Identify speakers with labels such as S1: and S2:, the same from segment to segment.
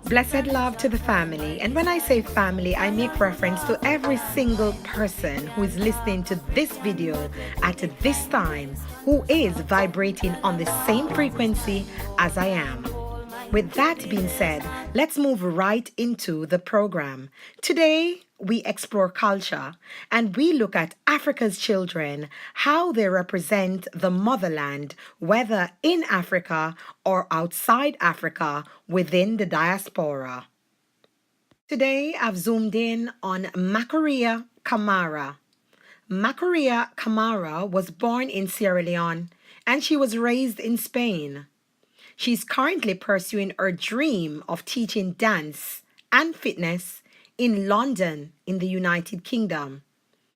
S1: Blessed love to the family. And when I say family, I make reference to every single person who is listening to this video at this time, who is vibrating on the same frequency as I am. With that being said, let's move right into the program. Today, we explore culture and we look at Africa's children, how they represent the motherland, whether in Africa or outside Africa within the diaspora. Today, I've zoomed in on Makuriya Camara. Makuriya Camara was born in Sierra Leone and she was raised in Spain. She's currently pursuing her dream of teaching dance and fitness in London, in the United Kingdom.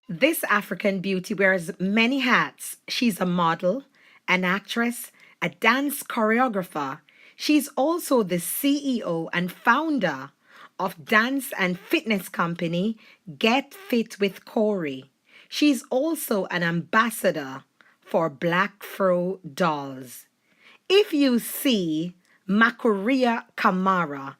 S1: This African beauty wears many hats. She's a model, an actress, a dance choreographer. She's also the CEO and founder of dance and fitness company Get Fit with Cory. She's also an ambassador for Black Fro Dolls. If you see Makuriya Camara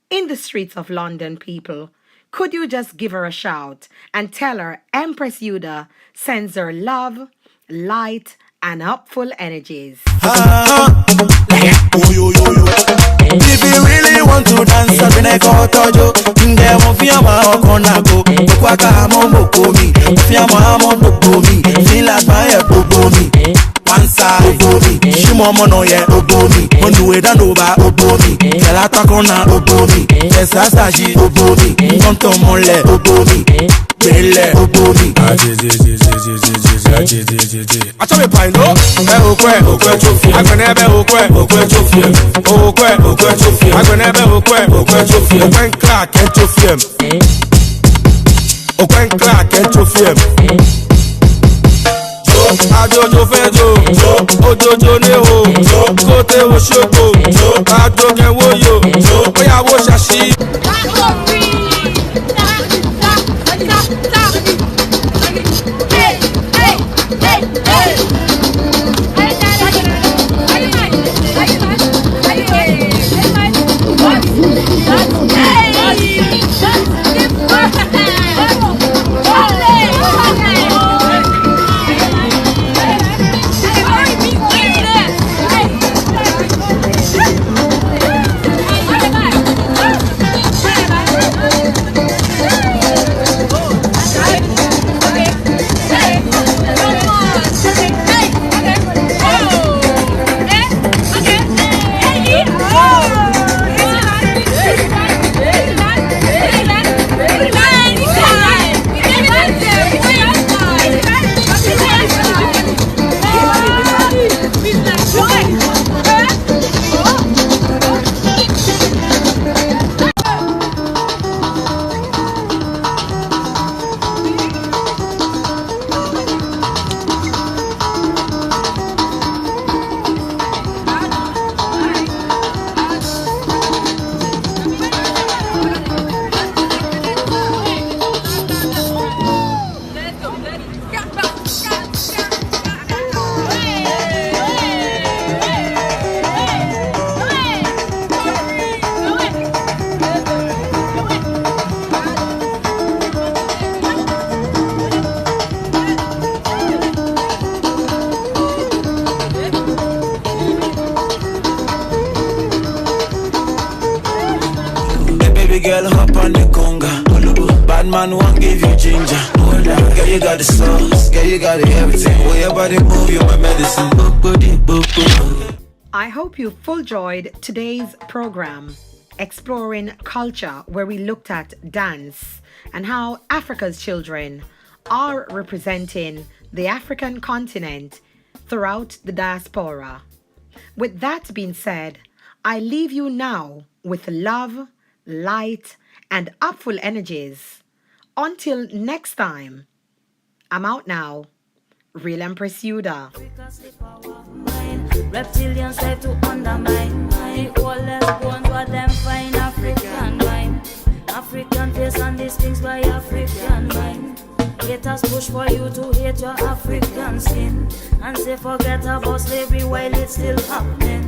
S1: in the streets of London, people, could you just give her a shout and tell her Empress Yudah sends her love, light, and upful energies?
S2: If you really want to dance, I'm gonna go to you. There won't be a man gonna go. Kwaka mo komi, fiama mo bobomi, feel like my bobomi. One side bobomi, shimo mono ye bobomi. Onu we dan over bobomi, kela takona bobomi. Esasa ji bobomi, tonto mole bobomi. Bele bobomi. Acha me pai no, okwe chofi. Agbene be okwe chofi. Okwe chofi. Agbene be okwe chofi. Okwen crack and chofi. Okwen crack and chofi. Ajojo fejo, ojojo ne ho, kote wo shoko, ajoke wo yo, oya wo shashi. Girl, hop on the conga. Bad man won't give you ginger. Girl, you got the sauce. Girl, you got everything. When your body move, you're my medicine.
S1: I hope you full enjoyed today's program, exploring culture, where we looked at dance and how Africa's children are representing the African continent throughout the diaspora. With that being said, I leave you now with love, light, and upful energies. Until next time, I'm out now. Real Empress Yudah.
S3: Reptilians try to undermine the oldest bones, what them find African mind. African face and these things by African mind. Haters push for you to hate your African skin and say forget about slavery while it's still happening.